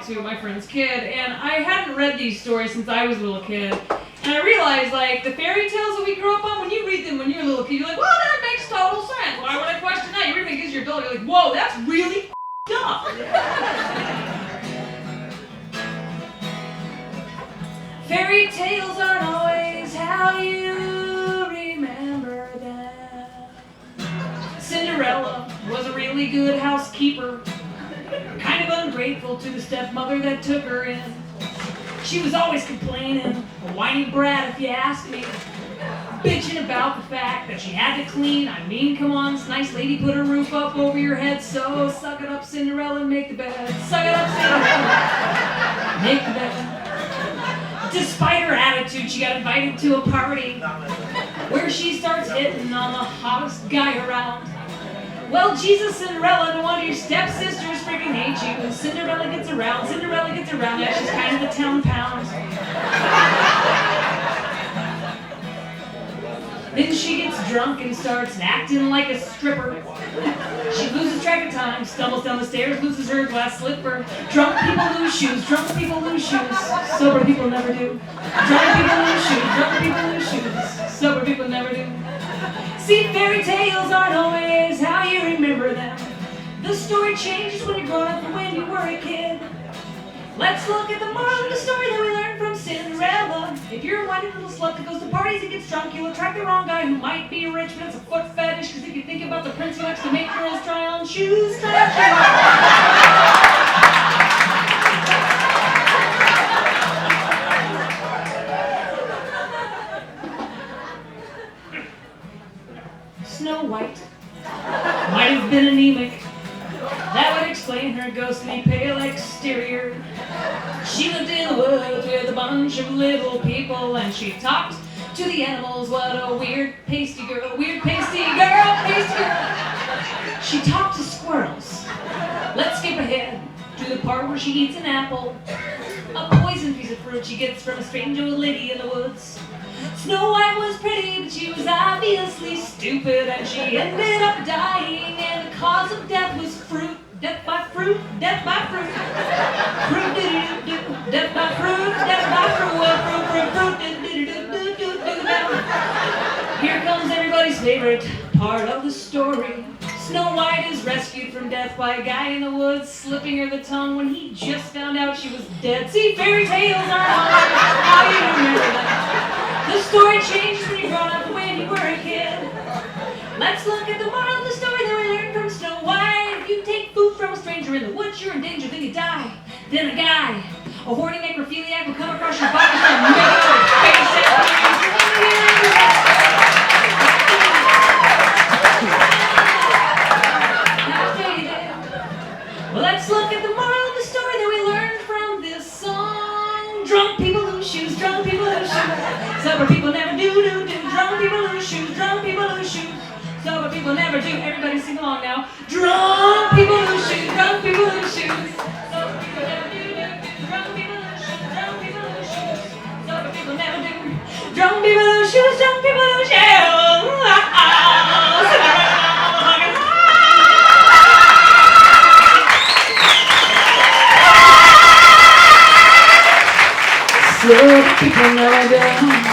to my friend's kid, and I hadn't read these stories since I was a little kid. And I realized, like, the fairy tales that we grew up on, when you read them when you're a little kid, you're like, well, that makes total sense. Why would I question that? You read them as you're adult, you're like, whoa, that's really up. Fairy tales aren't always how you remember them. Cinderella was a really good housekeeper, kind of ungrateful to the stepmother that took her in. She was always complaining, a whiny brat if you ask me, bitching about the fact that she had to clean. I mean, come on, this nice lady put her roof up over your head, so suck it up, Cinderella, and make the bed. Suck it up, Cinderella, make the bed. Despite her attitude, she got invited to a party where she starts hitting on the hottest guy around. Well, Jesus, Cinderella, no wonder your stepsisters freaking hate you. Cinderella gets around, yeah, she's kind of a town pound. Then she gets drunk and starts acting like a stripper. She loses track of time, stumbles down the stairs, loses her glass slipper. Drunk people lose shoes, sober people never do. Drunk people lose shoes, sober people never do. See, fairy tales aren't always how you remember them. The story changes when you're grown up and when you were a kid. Let's look at the moral of the story that we learned from Cinderella. If you're a whiny little slut that goes to parties and gets drunk, you'll attract the wrong guy who might be rich, but it's a foot fetish. Because if you think about the prince who likes to make girls try on shoes, Snow White might have been anemic. That would explain her ghostly pale exterior. She lived in the woods with a bunch of little people, and she talked to the animals. What a weird, pasty girl, pasty girl. She talked to squirrels. Let's skip ahead to the part where she eats an apple, a poison piece of fruit she gets from a strange old lady in the woods. Snow White was pretty, but she was obviously stupid, and she ended up dying, and the cause of death was fruit. Death by fruit, death by fruit. Fruit, do-do-do-do, death by fruit, well, fruit, do-do-do-do-do-do-do. Here comes everybody's favorite part of the story. Snow White is rescued from death by a guy in the woods, slipping her the tongue when he just found out she was dead. See, fairy tales aren't always how you remember them. The story changes when you're grown up and when you were a kid. Let's look at the moral of the story that we learned from Snow White. If you take food from a stranger in the woods, you're in danger, then you die. Then a guy, a horny necrophiliac, will come across your body and make it your face. Well, let's look at the moral of the story that we learned from this song. Drunk people lose shoes, drunk people lose shoes. Sober people never do. Drunk people lose shoes, drunk people lose shoes. Sober people never do. Everybody sing along now. Drunk people lose shoes, drunk people lose shoes. Sober people never do. Drunk people lose shoes, drunk people lose shoes. Sober people never do. Drunk people lose shoes, drunk people lose shoes. Sober people never do.